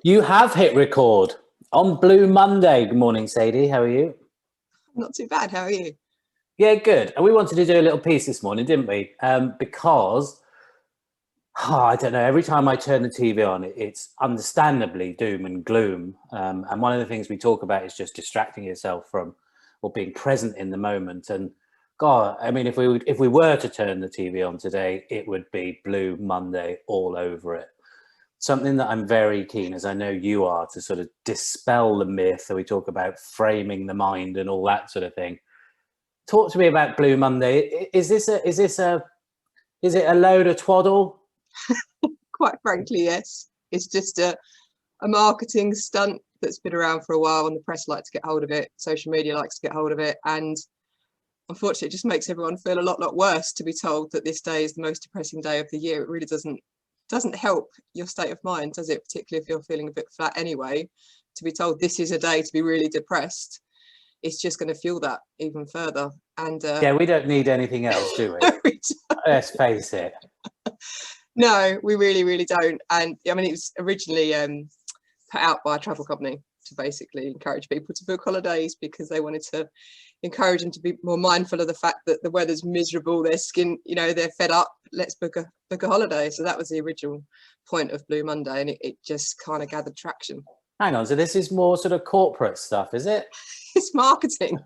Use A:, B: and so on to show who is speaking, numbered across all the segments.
A: You have hit record on Blue Monday. Good morning, Sadie. How are you?
B: Not too bad. How are you?
A: Yeah, good. And we wanted to do a little piece this morning, didn't we? Because, I don't know, every time I turn the TV on, it's understandably doom and gloom. And one of the things we talk about is just distracting yourself from or being present in the moment. And God, I mean, if we were to turn the TV on today, it would be Blue Monday all over it. Something that I'm very keen, as I know you are, to sort of dispel the myth that we talk about framing the mind and all that sort of thing. Talk to me about Blue Monday. Is it a load of twaddle?
B: Quite frankly, yes. It's just a marketing stunt that's been around for a while, and the press like to get hold of it. Social media likes to get hold of it, and unfortunately, it just makes everyone feel a lot worse to be told that this day is the most depressing day of the year. It really doesn't help your state of mind, does it? Particularly if you're feeling a bit flat anyway, to be told this is a day to be really depressed, it's just going to fuel that even further. And
A: yeah, we don't need anything else, do we? Let's face it.
B: No, we really don't. And I mean, it was originally put out by a travel company to basically encourage people to book holidays, because they wanted to encourage them to be more mindful of the fact that the weather's miserable, their skin, they're fed up. Let's book a holiday. So that was the original point of Blue Monday, and it just kind of gathered traction.
A: Hang on, so this is more sort of corporate stuff, is it?
B: It's marketing.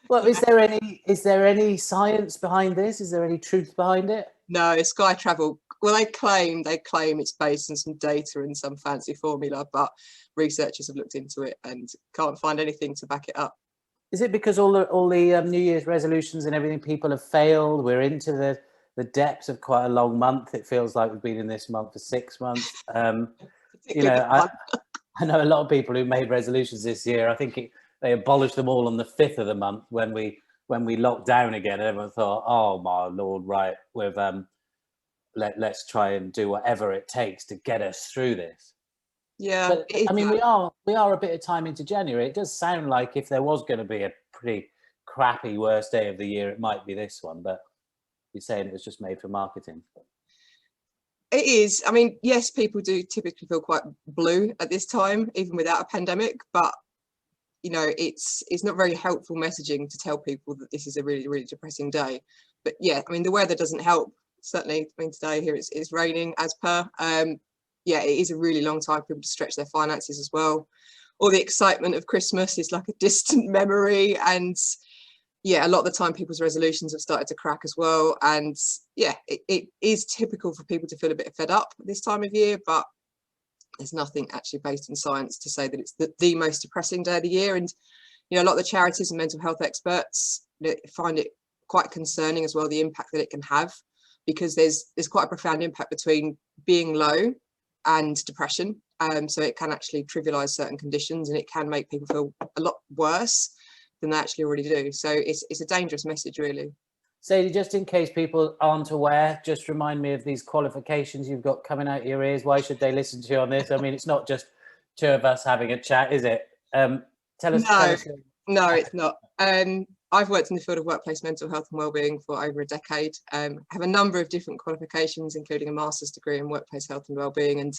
A: Well, is there any science behind this? Is there any truth behind it?
B: No, Sky Travel, well, they claim it's based on some data and some fancy formula, but researchers have looked into it and can't find anything to back it up.
A: Is it because all the New Year's resolutions and everything people have failed? We're into the depths of quite a long month. It feels like we've been in this month for 6 months. I know a lot of people who made resolutions this year. I think they abolished them all on the 5th of the month when we locked down again. Everyone thought, "Oh my Lord, right? Let's try and do whatever it takes to get us through this."
B: Yeah,
A: but I mean, we are a bit of time into January. It does sound like if there was going to be a pretty crappy worst day of the year, it might be this one. But you're saying it was just made for marketing.
B: It is. I mean, yes, people do typically feel quite blue at this time, even without a pandemic. But it's not very helpful messaging to tell people that this is a really depressing day. But yeah, I mean, the weather doesn't help. Certainly, I mean, today here it's raining as per. Yeah, it is a really long time for people to stretch their finances as well. All the excitement of Christmas is like a distant memory, and yeah, a lot of the time people's resolutions have started to crack as well. And yeah, it is typical for people to feel a bit fed up this time of year, but there's nothing actually based in science to say that it's the most depressing day of the year. And a lot of the charities and mental health experts find it quite concerning as well, the impact that it can have, because there's quite a profound impact between being low and depression. So it can actually trivialise certain conditions, and it can make people feel a lot worse than they actually already do. So it's a dangerous message, really.
A: Sadie, just in case people aren't aware, just remind me of these qualifications you've got coming out your ears. Why should they listen to you on this? I mean, it's not just two of us having a chat, is it? Tell us.
B: No, it's not. I've worked in the field of workplace mental health and wellbeing for over a decade. I have a number of different qualifications, including a master's degree in workplace health and wellbeing. And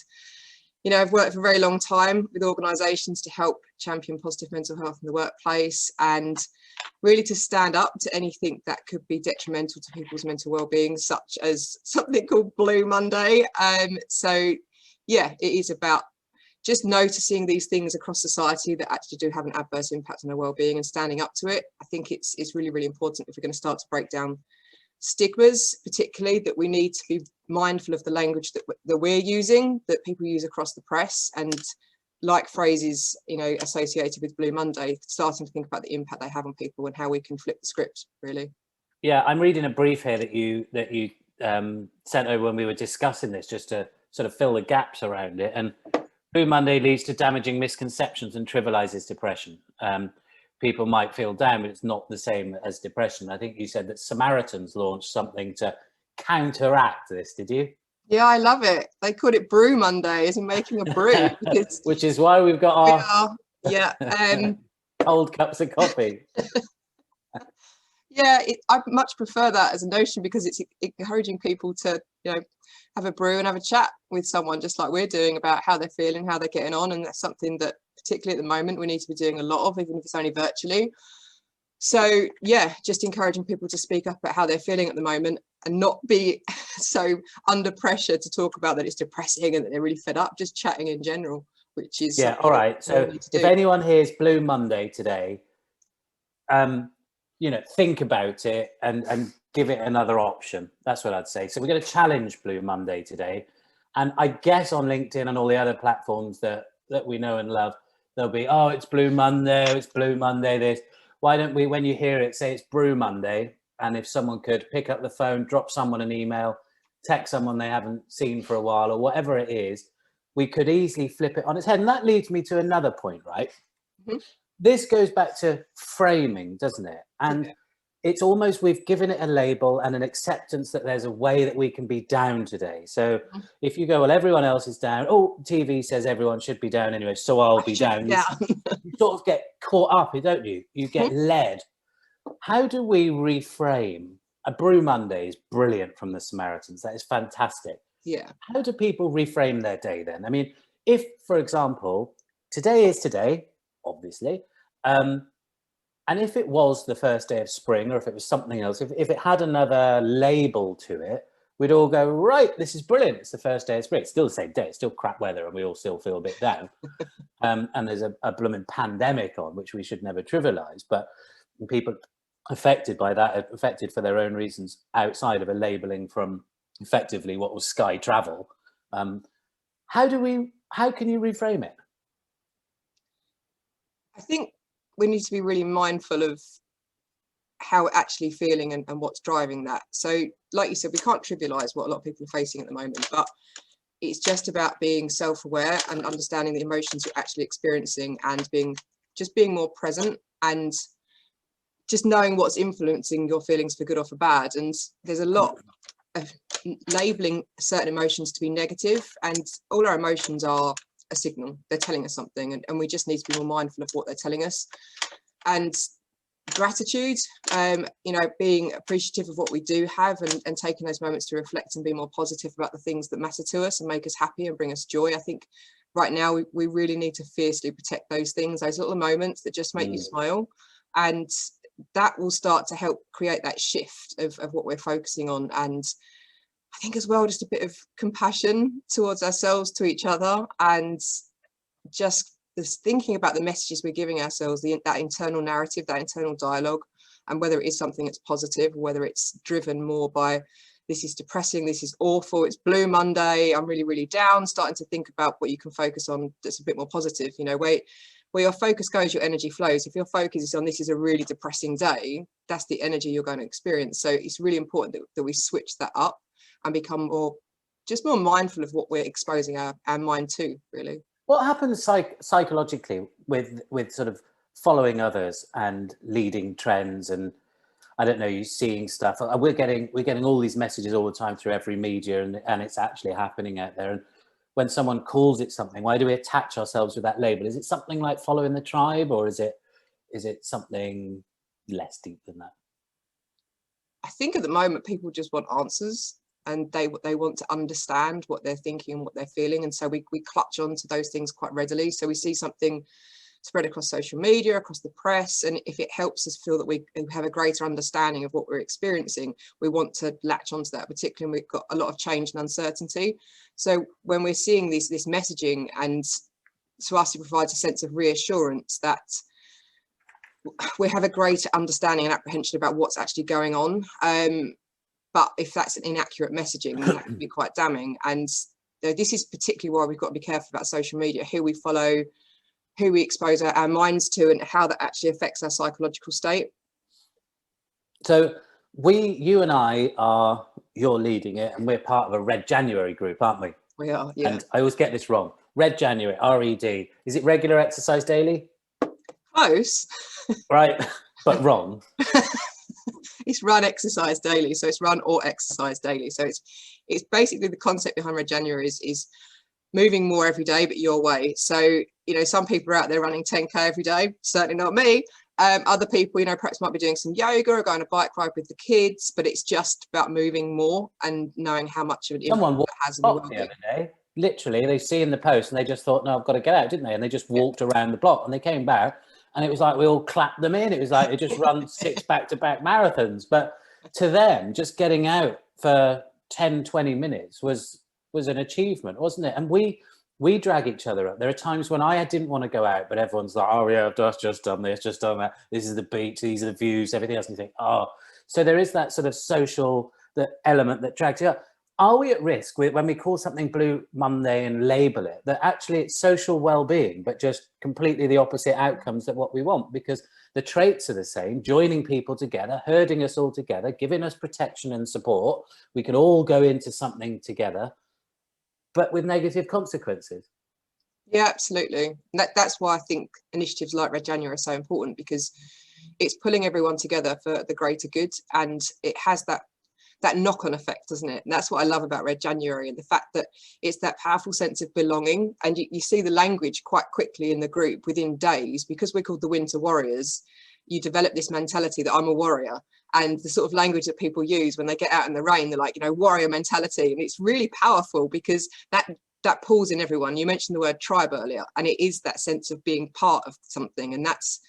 B: I've worked for a very long time with organisations to help champion positive mental health in the workplace, and really to stand up to anything that could be detrimental to people's mental well-being, such as something called Blue Monday. So yeah, it is about just noticing these things across society that actually do have an adverse impact on our well-being and standing up to it. I think it's really important if we're going to start to break down stigmas, particularly, that we need to be mindful of the language that we're using, that people use across the press, and like phrases associated with Blue Monday, starting to think about the impact they have on people and how we can flip the script, really.
A: Yeah, I'm reading a brief here that you sent over when we were discussing this, just to sort of fill the gaps around it. And Blue Monday leads to damaging misconceptions and trivialises depression. People might feel down, but it's not the same as depression. I think you said that Samaritans launched something to counteract this, did you?
B: Yeah, I love it. They called it Brew Monday, isn't making a brew.
A: Which is why we've got our
B: cold
A: cups of coffee.
B: Yeah, I much prefer that as a notion, because it's encouraging people to, have a brew and have a chat with someone, just like we're doing, about how they're feeling, how they're getting on. And that's something that, particularly at the moment, we need to be doing a lot of, even if it's only virtually. So yeah, just encouraging people to speak up about how they're feeling at the moment, and not be so under pressure to talk about that it's depressing and that they're really fed up. Just chatting in general, which is
A: Yeah, all right. So if anyone hears Blue Monday today, think about it and give it another option. That's what I'd say. So we're going to challenge Blue Monday today. And I guess on LinkedIn and all the other platforms that we know and love, there'll be, oh, it's Blue Monday, it's Blue Monday this. Why don't we, when you hear it, say it's Brew Monday? And if someone could pick up the phone, drop someone an email, text someone they haven't seen for a while, or whatever it is, we could easily flip it on its head. And that leads me to another point, right? Mm-hmm. This goes back to framing, doesn't it? And it's almost, we've given it a label and an acceptance that there's a way that we can be down today. So if you go, well, everyone else is down. Oh, TV says everyone should be down anyway, so I'll be down. You sort of get caught up, don't you? You get led. How do we reframe? A Brew Monday is brilliant from the Samaritans. That is fantastic.
B: Yeah.
A: How do people reframe their day then? I mean, if, for example, today is today, obviously, and if it was the first day of spring, or if it was something else, if it had another label to it, we'd all go, right, this is brilliant. It's the first day of spring. It's still the same day. It's still crap weather, and we all still feel a bit down. And there's a blooming pandemic on, which we should never trivialize. But people affected by that are affected for their own reasons outside of a labeling from effectively what was Sky Travel. How can you reframe it?
B: I think we need to be really mindful of how we're actually feeling and what's driving that. So like you said, we can't trivialize what a lot of people are facing at the moment, but it's just about being self-aware and understanding the emotions you're actually experiencing, and being more present, and just knowing what's influencing your feelings for good or for bad. And there's a lot of labeling certain emotions to be negative, and all our emotions are a signal. They're telling us something, and we just need to be more mindful of what they're telling us. And gratitude, being appreciative of what we do have, and taking those moments to reflect and be more positive about the things that matter to us and make us happy and bring us joy. I think right now we really need to fiercely protect those things, those little moments that just make you smile, and that will start to help create that shift of what we're focusing on. And I think as well, just a bit of compassion towards ourselves, to each other, and just this thinking about the messages we're giving ourselves, that internal narrative, that internal dialogue, and whether it is something that's positive, or whether it's driven more by, this is depressing, this is awful, it's Blue Monday, I'm really, really down. Starting to think about what you can focus on that's a bit more positive. Where your focus goes, your energy flows. If your focus is on, this is a really depressing day, that's the energy you're going to experience. So it's really important that we switch that up and become more mindful of what we're exposing our mind to, really.
A: What happens psychologically with sort of following others and leading trends, and I don't know, you seeing stuff? We're getting all these messages all the time through every media, and it's actually happening out there. And when someone calls it something, why do we attach ourselves with that label? Is it something like following the tribe, or is it something less deep than that?
B: I think at the moment people just want answers, and they want to understand what they're thinking and what they're feeling. And so we clutch onto those things quite readily. So we see something spread across social media, across the press, and if it helps us feel that we have a greater understanding of what we're experiencing, we want to latch onto that, particularly when we've got a lot of change and uncertainty. So when we're seeing this messaging, and to us it provides a sense of reassurance that we have a greater understanding and apprehension about what's actually going on. But if that's an inaccurate messaging, then that can be quite damning. And this is particularly why we've got to be careful about social media, who we follow, who we expose our minds to, and how that actually affects our psychological state.
A: So you and I you're leading it, and we're part of a Red January group, aren't we?
B: We are, yeah.
A: And I always get this wrong. Red January, RED. Is it regular exercise daily?
B: Close.
A: Right, but wrong.
B: It's run, exercise daily. So it's run or exercise daily. So it's basically the concept behind Red January is moving more every day, but your way. So, some people are out there running 10K every day, certainly not me. Other people, you know, perhaps might be doing some yoga or going on a bike ride with the kids, but it's just about moving more and knowing how much of an impact
A: Someone
B: it has on your
A: walked the
B: well-being.
A: other day. Literally, they see in the post and they just thought, no, I've got to get out, didn't they? And they just walked around the block and they came back and it was like we all clapped them in. It was like they just run 6 back-to-back marathons. But to them, just getting out for 10, 20 minutes was an achievement, wasn't it? And we drag each other up. There are times when I didn't want to go out, but everyone's like, oh yeah, I've just done this, just done that. This is the beach, these are the views, everything else. And you think, oh, so there is that sort of social element that drags you up. Are we at risk when we call something Blue Monday and label it, that actually it's social well-being, but just completely the opposite outcomes of what we want? Because the traits are the same, joining people together, herding us all together, giving us protection and support. We can all go into something together, but with negative consequences.
B: Yeah, absolutely. And that's why I think initiatives like Red January are so important, because it's pulling everyone together for the greater good, and it has that knock-on effect, doesn't it? And that's what I love about Red January, and the fact that it's that powerful sense of belonging. And you see the language quite quickly in the group within days, because we're called the Winter Warriors. You develop this mentality that I'm a warrior, and the sort of language that people use when they get out in the rain, they're like, you know, warrior mentality. And it's really powerful because that pulls in everyone. You mentioned the word tribe earlier, and it is that sense of being part of something, and that's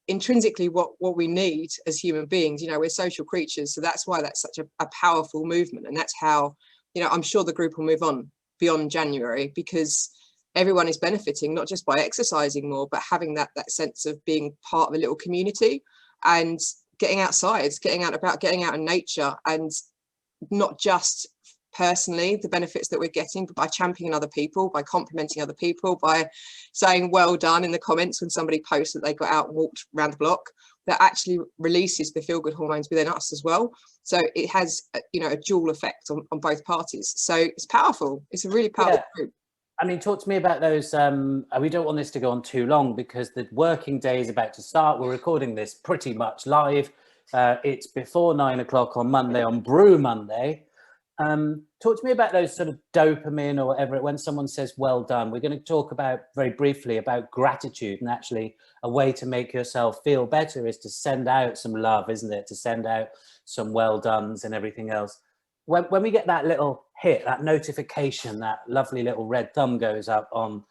B: intrinsically what we need as human beings. You know, we're social creatures, so that's why that's such a powerful movement. And that's how, you know, I'm sure the group will move on beyond January, because everyone is benefiting, not just by exercising more, but having that sense of being part of a little community and getting outside, getting out about, getting out in nature, and not just personally the benefits that we're getting, but by championing other people, by complimenting other people, by saying well done in the comments when somebody posts that they got out and walked around the block. That actually releases the feel-good hormones within us as well. So it has, you know, a dual effect on both parties. So it's powerful. It's a really powerful group.
A: I mean, talk to me about those. We don't want this to go on too long because the working day is about to start. We're recording this pretty much live. It's before 9 o'clock on Monday, on Brew Monday. Talk to me about those sort of dopamine or whatever, when someone says well done. We're going to talk about very briefly about gratitude, and actually a way to make yourself feel better is to send out some love, isn't it? To send out some well dones and everything else. When we get that little hit, that notification, that lovely little red thumb goes up on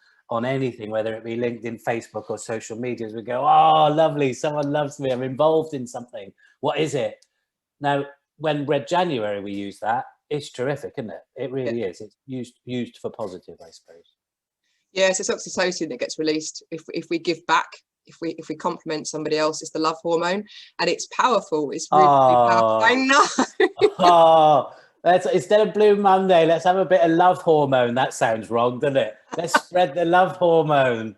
A: anything, whether it be LinkedIn, Facebook or social medias, we go, oh, lovely, someone loves me, I'm involved in something. What is it? Now, when Red January we use that, it's terrific, isn't it? It really is. It's used for positive, I suppose.
B: Yes, it's oxytocin that gets released if we give back, if we compliment somebody else. It's the love hormone, and it's powerful. It's really, really powerful. I know.
A: Let's, instead of Blue Monday, let's have a bit of love hormone. That sounds wrong, doesn't it? Let's spread the love hormone.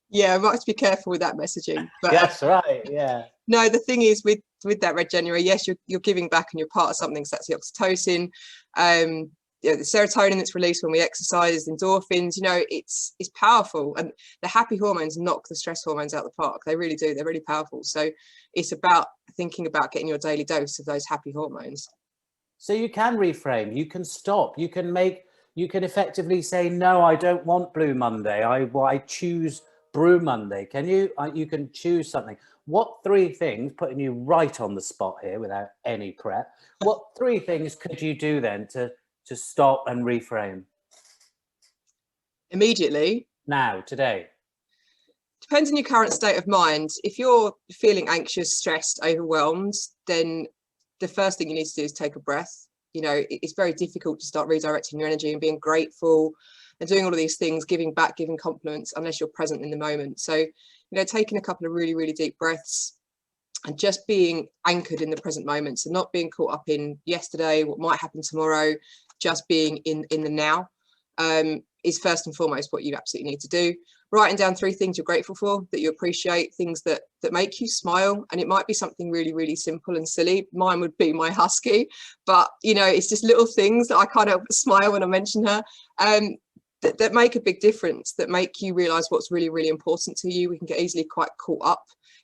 B: Yeah, I might have to be careful with that messaging. But
A: that's right. Yeah.
B: No, the thing is with that Red January, yes, you're giving back and you're part of something. So that's the oxytocin, you know, the serotonin that's released when we exercise, endorphins. You know, it's powerful, and the happy hormones knock the stress hormones out the park. They really do. They're really powerful. So it's about thinking about getting your daily dose of those happy hormones.
A: So you can reframe, you can stop, you can effectively say, no, I don't want Blue Monday. I choose Brew Monday. Can you? You can choose something. What 3 things, putting you right on the spot here without any prep, what 3 things could you do then to stop and reframe?
B: Immediately?
A: Now, today?
B: Depends on your current state of mind. If you're feeling anxious, stressed, overwhelmed, then the first thing you need to do is take a breath. You know, it's very difficult to start redirecting your energy and being grateful and doing all of these things, giving back, giving compliments, unless you're present in the moment. So, you know, taking a couple of really, really deep breaths and just being anchored in the present moment. So not being caught up in yesterday, what might happen tomorrow, just being in the now is first and foremost what you absolutely need to do. Writing down 3 things you're grateful for, that you appreciate, things that make you smile. And it might be something really, really simple and silly. Mine would be my husky, but you know, it's just little things that I can't help but smile when I mention her, that make a big difference, that make you realize what's really, really important to you. We can get easily quite caught up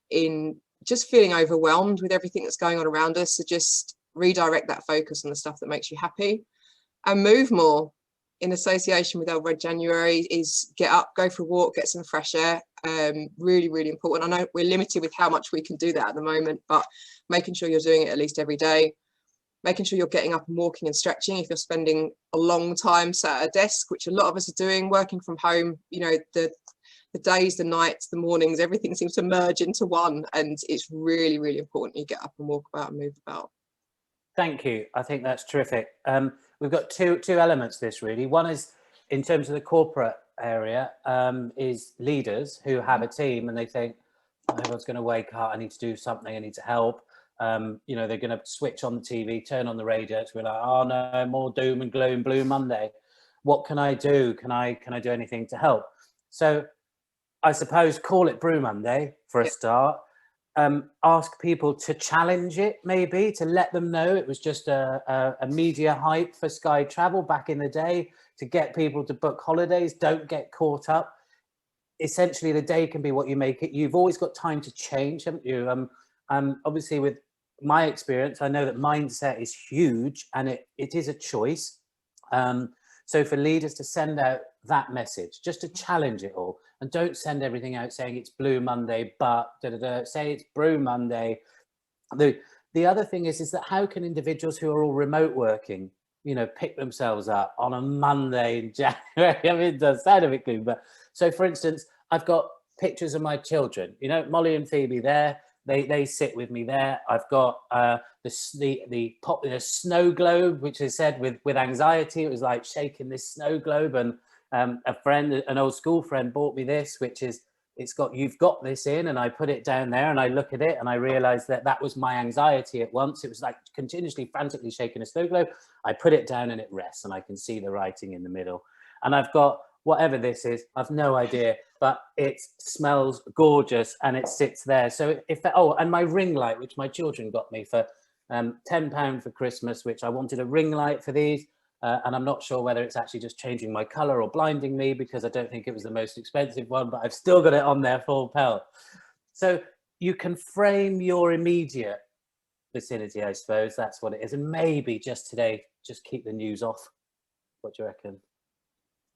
B: in just feeling overwhelmed with everything that's going on around us. So just redirect that focus on the stuff that makes you happy and move more. In association with our Red January is get up, go for a walk, get some fresh air. Really, really important. I know we're limited with how much we can do that at the moment, but making sure you're doing it at least every day, making sure you're getting up and walking and stretching. If you're spending a long time sat at a desk, which a lot of us are doing, working from home, you know, the days, the nights, the mornings, everything seems to merge into one, and it's really, really important you get up and walk about and move about.
A: Thank you. I think that's terrific. We've got two elements to this, really. One is in terms of the corporate area, is leaders who have a team and they think, oh, everyone's going to wake up, I need to do something, I need to help. You know, they're going to switch on the TV, turn on the radio, it's like, oh no, more doom and gloom, Blue Monday. What can I do? Can I do anything to help? So I suppose call it Brew Monday for a start. Ask people to challenge it, maybe to let them know it was just a media hype for Sky Travel back in the day to get people to book holidays. Don't get caught up. Essentially, the day can be what you make it. You've always got time to change, haven't you? Obviously, with my experience, I know that mindset is huge and it is a choice. So for leaders to send out that message, just to challenge it all, and don't send everything out saying it's Blue Monday, but say it's Brew Monday. The other thing is that how can individuals who are all remote working, you know, pick themselves up on a Monday in January? I mean, it does sound a bit gloomy, but so for instance, I've got pictures of my children, you know, Molly and Phoebe there. They sit with me there. I've got the popular snow globe, which is said with anxiety. It was like shaking this snow globe, and an old school friend bought me this, which is it's got "You've got this" in, and I put it down there and I look at it and I realized that was my anxiety at once. It was like continuously frantically shaking a snow globe. I put it down and it rests and I can see the writing in the middle. And I've got whatever this is, I've no idea, but it smells gorgeous and it sits there. So and my ring light, which my children got me for £10 for Christmas, which I wanted a ring light for these. And I'm not sure whether it's actually just changing my color or blinding me, because I don't think it was the most expensive one, but I've still got it on there full pelt. So you can frame your immediate vicinity, I suppose. That's what it is. And maybe just today, just keep the news off. What do you reckon?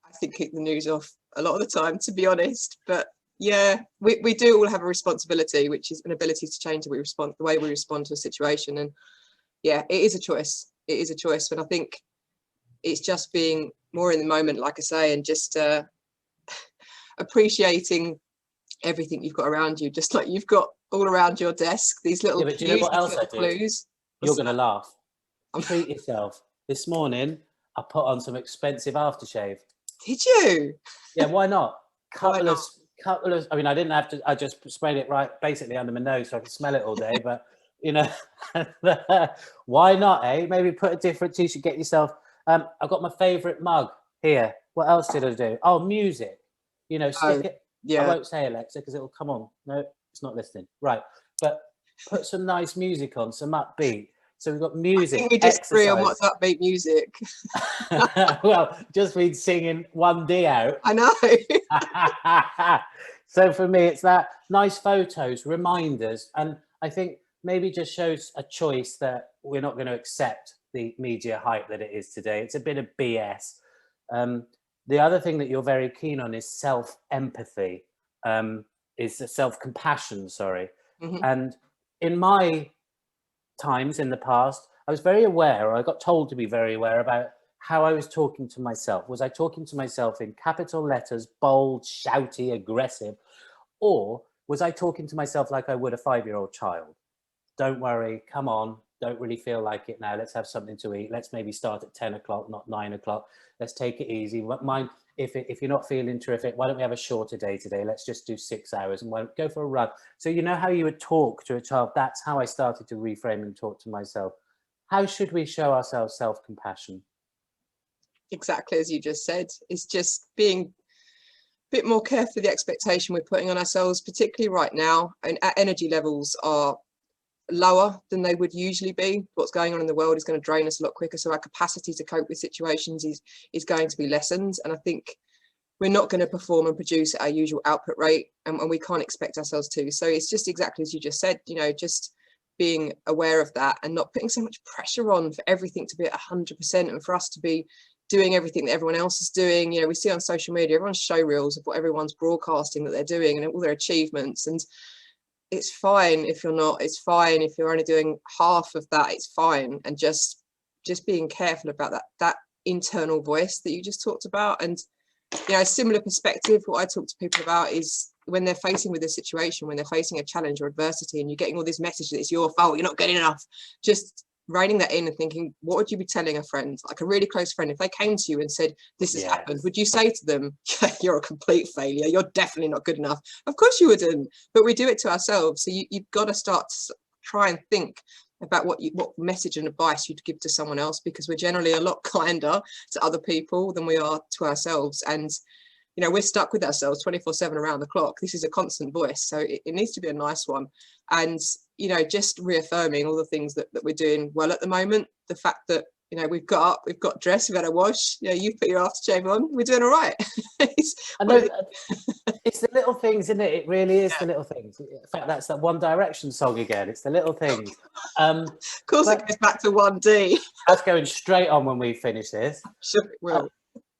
B: I think keep the news off a lot of the time, to be honest. But yeah, we do all have a responsibility, which is an ability to change the way we respond to a situation. And yeah, it is a choice. It is a choice. But I think it's just being more in the moment, like I say, and just appreciating everything you've got around you, just like you've got all around your desk, these little
A: but do you know what else I did?
B: clues.
A: You're going to laugh. Treat yourself. This morning, I put on some expensive aftershave.
B: Did you?
A: Yeah, why not? Couple of, I mean, I didn't have to, I just sprayed it right basically under my nose so I could smell it all day, but you know, why not, eh? Maybe put a different t-shirt, get yourself, I've got my favorite mug here. What else did I do? Oh, music, you know, stick it. Yeah. I won't say Alexa because it will come on. No, it's not listening. Right. But put some nice music on, some upbeat. So we've got music. I think we disagree on what's
B: upbeat music.
A: Well, just been singing 1D out.
B: I know.
A: So for me, it's that nice photos, reminders, and I think maybe just shows a choice that we're not going to accept the media hype that it is today. It's a bit of BS. The other thing that you're very keen on is self-empathy, is self-compassion, sorry. Mm-hmm. And in my times in the past, I was very aware, or I got told to be very aware about how I was talking to myself. Was I talking to myself in capital letters, bold, shouty, aggressive, or was I talking to myself like I would a 5-year-old child? Don't worry, come on, don't really feel like it now. Let's have something to eat. Let's maybe start at 10 o'clock, not 9 o'clock. Let's take it easy. Mind if you're not feeling terrific, why don't we have a shorter day today? Let's just do 6 hours and go for a run. So you know how you would talk to a child? That's how I started to reframe and talk to myself. How should we show ourselves self-compassion?
B: Exactly as you just said. It's just being a bit more careful with the expectation we're putting on ourselves, particularly right now. And our energy levels are lower than they would usually be. What's going on in the world is going to drain us a lot quicker, so our capacity to cope with situations is going to be lessened, and I think we're not going to perform and produce at our usual output rate, and we can't expect ourselves to. So it's just exactly as you just said, you know, just being aware of that and not putting so much pressure on for everything to be at 100% and for us to be doing everything that everyone else is doing. You know, we see on social media, everyone's show reels of what everyone's broadcasting that they're doing and all their achievements. And it's fine if you're not, it's fine if you're only doing half of that, it's fine. And just being careful about that internal voice that you just talked about. And, you know, a similar perspective, what I talk to people about is when they're facing with a situation, when they're facing a challenge or adversity and you're getting all this message that it's your fault, you're not good enough, just reining that in and thinking, what would you be telling a friend, like a really close friend, if they came to you and said, this has happened, would you say to them, you're a complete failure, you're definitely not good enough? Of course you wouldn't, but we do it to ourselves. So you've got to start to try and think about what message and advice you'd give to someone else, because we're generally a lot kinder to other people than we are to ourselves. And you know, we're stuck with ourselves 24/7 around the clock. This is a constant voice, so it needs to be a nice one. And you know, just reaffirming all the things that we're doing well at the moment. The fact that, you know, we've got up, we've got dressed, we've had a wash, you know, you've put your aftershave on, we're doing all right.
A: I know, it's the little things, isn't it? It really is the little things. In fact, that's that One Direction song again. It's the little things.
B: Of course, it goes back to 1D.
A: That's going straight on when we finish this.
B: Sure it will.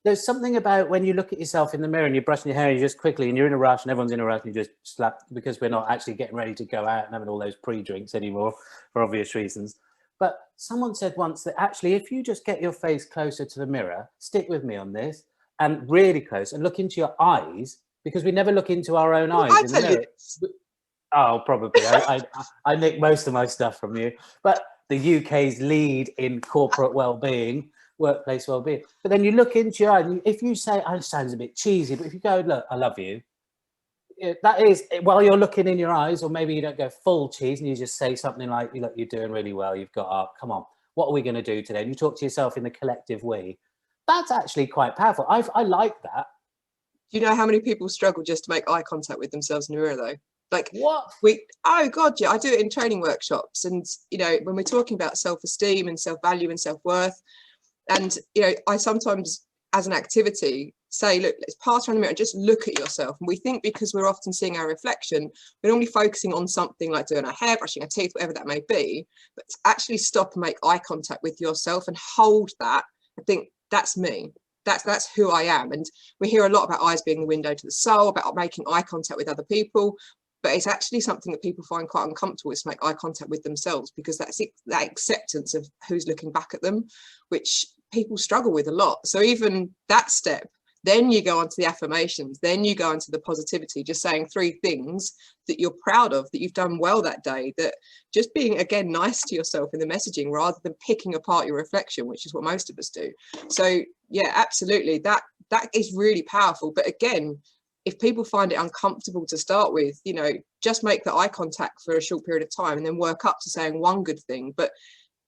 A: There's something about when you look at yourself in the mirror and you're brushing your hair and you just quickly, and you're in a rush and everyone's in a rush and you just slap, because we're not actually getting ready to go out and having all those pre-drinks anymore for obvious reasons. But someone said once that actually, if you just get your face closer to the mirror, stick with me on this, and really close and look into your eyes, because we never look into our own eyes in the mirror. Oh, probably. I nick most of my stuff from you. But the UK's lead in corporate well-being, workplace well-being. But then you look into your eye, and if you say, it sounds a bit cheesy, but if you go, look, I love you, that is, while you're looking in your eyes, or maybe you don't go full cheese and you just say something like, look, you're doing really well, you've got up, come on, what are we going to do today? And you talk to yourself in the collective we. That's actually quite powerful. I like that.
B: Do you know how many people struggle just to make eye contact with themselves in the mirror, though? Like,
A: what?
B: Oh God, yeah, I do it in training workshops. And, you know, when we're talking about self-esteem and self-value and self-worth, and, you know, I sometimes, as an activity, say, look, let's pass around the mirror and just look at yourself. And we think because we're often seeing our reflection, we're normally focusing on something like doing our hair, brushing our teeth, whatever that may be, but to actually stop and make eye contact with yourself and hold that, I think that's me. That's who I am. And we hear a lot about eyes being the window to the soul, about making eye contact with other people, but it's actually something that people find quite uncomfortable, is to make eye contact with themselves, because that's that acceptance of who's looking back at them, which people struggle with a lot. So even that step, then you go on to the affirmations, then you go into the positivity, just saying 3 things that you're proud of, that you've done well that day, that just being, again, nice to yourself in the messaging rather than picking apart your reflection, which is what most of us do. So yeah, absolutely, that is really powerful. But again, if people find it uncomfortable to start with, you know, just make the eye contact for a short period of time and then work up to saying one good thing. But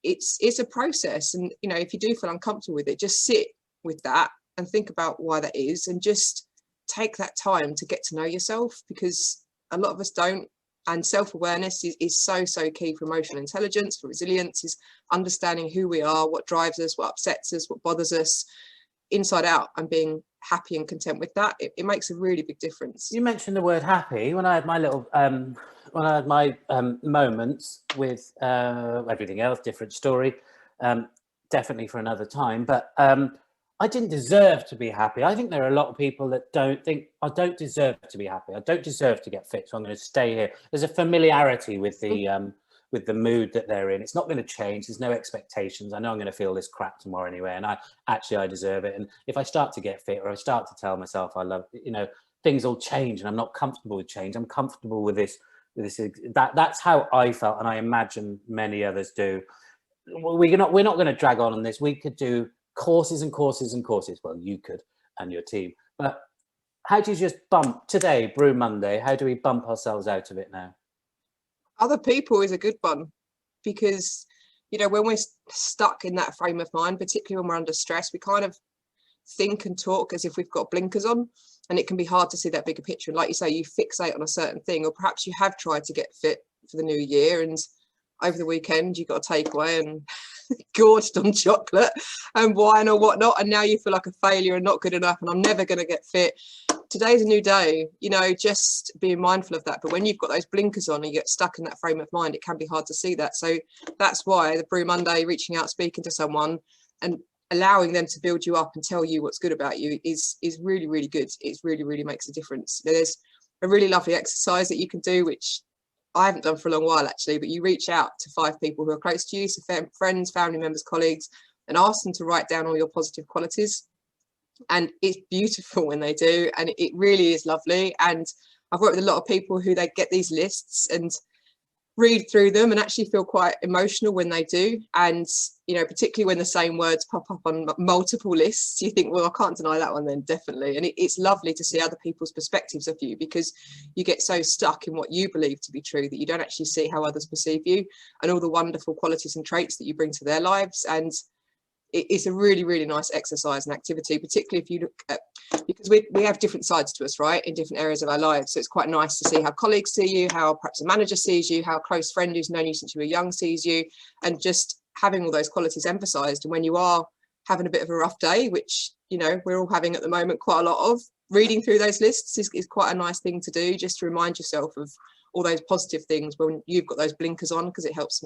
B: it's a process, and you know, if you do feel uncomfortable with it, just sit with that and think about why that is, and just take that time to get to know yourself, because a lot of us don't. And self-awareness is so key for emotional intelligence, for resilience, is understanding who we are, what drives us, what upsets us, what bothers us, inside out, and being happy and content with that. It makes a really big difference.
A: You mentioned the word happy. When I had my little when I had my moments with everything else, different story, definitely for another time, but I didn't deserve to be happy. I think there are a lot of people that don't think, I don't deserve to be happy, I don't deserve to get fit, so I'm going to stay here. There's a familiarity with the mood that they're in. It's not going to change. There's no expectations. I know I'm going to feel this crap tomorrow anyway, and I deserve it. And if I start to get fit, or I start to tell myself I love, you know, things will change, and I'm not comfortable with change. I'm comfortable with this. That's how I felt, and I imagine many others do. We're not going to drag on this. We could do courses and courses and courses. Well, you could, and your team. But how do you just bump today, Brew Monday? How do we bump ourselves out of it now?
B: Other people is a good one, because, you know, when we're stuck in that frame of mind, particularly when we're under stress, we kind of think and talk as if we've got blinkers on, and it can be hard to see that bigger picture. And like you say, you fixate on a certain thing, or perhaps you have tried to get fit for the new year, and over the weekend you got a takeaway and gorged on chocolate and wine or whatnot, and now you feel like a failure and not good enough, and I'm never going to get fit. Today's a new day, you know, just being mindful of that. But when you've got those blinkers on and you get stuck in that frame of mind, it can be hard to see that. So that's why the Brew Monday, reaching out, speaking to someone, and allowing them to build you up and tell you what's good about you is really, really good. It really makes a difference. There's a really lovely exercise that you can do, which I haven't done for a long while actually, but you reach out to 5 people who are close to you, so friends, family members, colleagues, and ask them to write down all your positive qualities. And it's beautiful when they do, and it really is lovely. And I've worked with a lot of people who they get these lists and read through them and actually feel quite emotional when they do. And, you know, particularly when the same words pop up on multiple lists, you think, well, I can't deny that one then, definitely. And it's lovely to see other people's perspectives of you, because you get so stuck in what you believe to be true that you don't actually see how others perceive you and all the wonderful qualities and traits that you bring to their lives. And it's a really nice exercise and activity, particularly if you look at, because we have different sides to us, right, in different areas of our lives. So it's quite nice to see how colleagues see you, how perhaps a manager sees you, how a close friend who's known you since you were young sees you, and just having all those qualities emphasized. And when you are having a bit of a rough day, which, you know, we're all having at the moment quite a lot of, reading through those lists is quite a nice thing to do, just to remind yourself of all those positive things when you've got those blinkers on, because it helps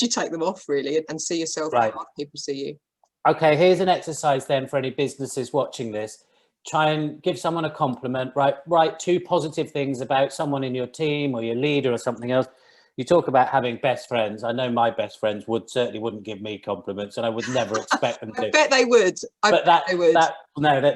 B: you take them off really and see yourself how other people see you.
A: Okay, here's an exercise then for any businesses watching this. Try and give someone a compliment, write 2 positive things about someone in your team or your leader or something else. You talk about having best friends. I know my best friends certainly wouldn't give me compliments, and I would never expect them to.
B: I bet they would. They would.
A: No, they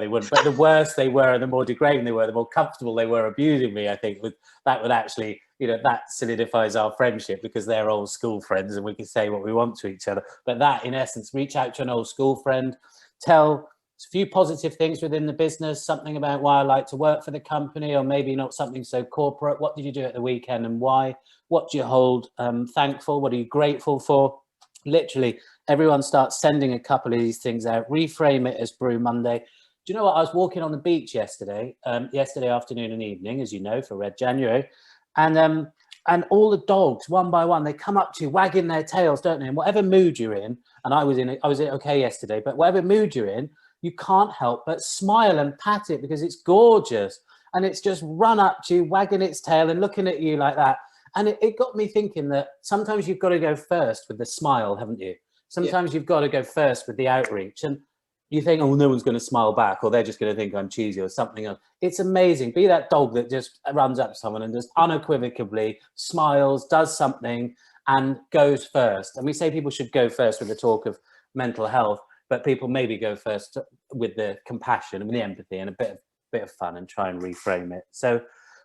A: wouldn't. But the worse they were, the more degrading they were, the more comfortable they were abusing me. I think that would actually, you know, that solidifies our friendship, because they're old school friends and we can say what we want to each other. But that, in essence, reach out to an old school friend, tell a few positive things within the business, something about why I like to work for the company, or maybe not something so corporate. What did you do at the weekend and why? What do you hold thankful? What are you grateful for? Literally, everyone starts sending a couple of these things out. Reframe it as Brew Monday. Do you know what? I was walking on the beach yesterday afternoon and evening, as you know, for Red January, and all the dogs, one by one, they come up to you, wagging their tails, don't they? And whatever mood you're in, and I was in okay yesterday, but whatever mood you're in, you can't help but smile and pat it because it's gorgeous. And it's just run up to you, wagging its tail and looking at you like that. And it got me thinking that sometimes you've got to go first with the smile, haven't you? Sometimes you've got to go first with the outreach. And you think, oh, no one's going to smile back, or they're just going to think I'm cheesy or something else. It's amazing. Be that dog that just runs up to someone and just unequivocally smiles, does something, and goes first. And we say people should go first with the talk of mental health, but people maybe go first with the compassion and the empathy and a bit of fun, and try and reframe it. So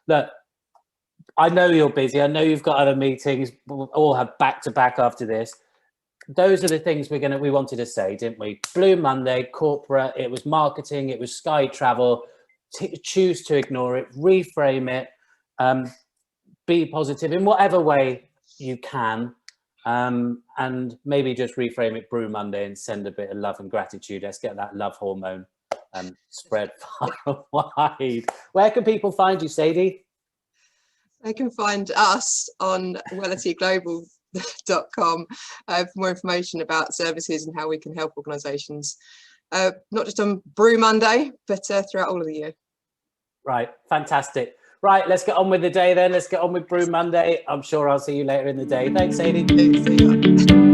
A: look, I know you're busy. I know you've got other meetings. We'll all have back to back after this. Those are the things we wanted to say, didn't we? Blue Monday, corporate, it was marketing, it was sky travel. Choose to ignore it, reframe it, be positive in whatever way you can. And maybe just reframe it Brew Monday and send a bit of love and gratitude. Let's get that love hormone spread far wide. Where can people find you, Sadie?
B: They can find us on wellityglobal.com for more information about services and how we can help organisations, not just on Brew Monday, but throughout all of the year.
A: Right, fantastic. Right, let's get on with the day then. Let's get on with Brew Monday. I'm sure I'll see you later in the day. Thanks, Sadie.
B: See you.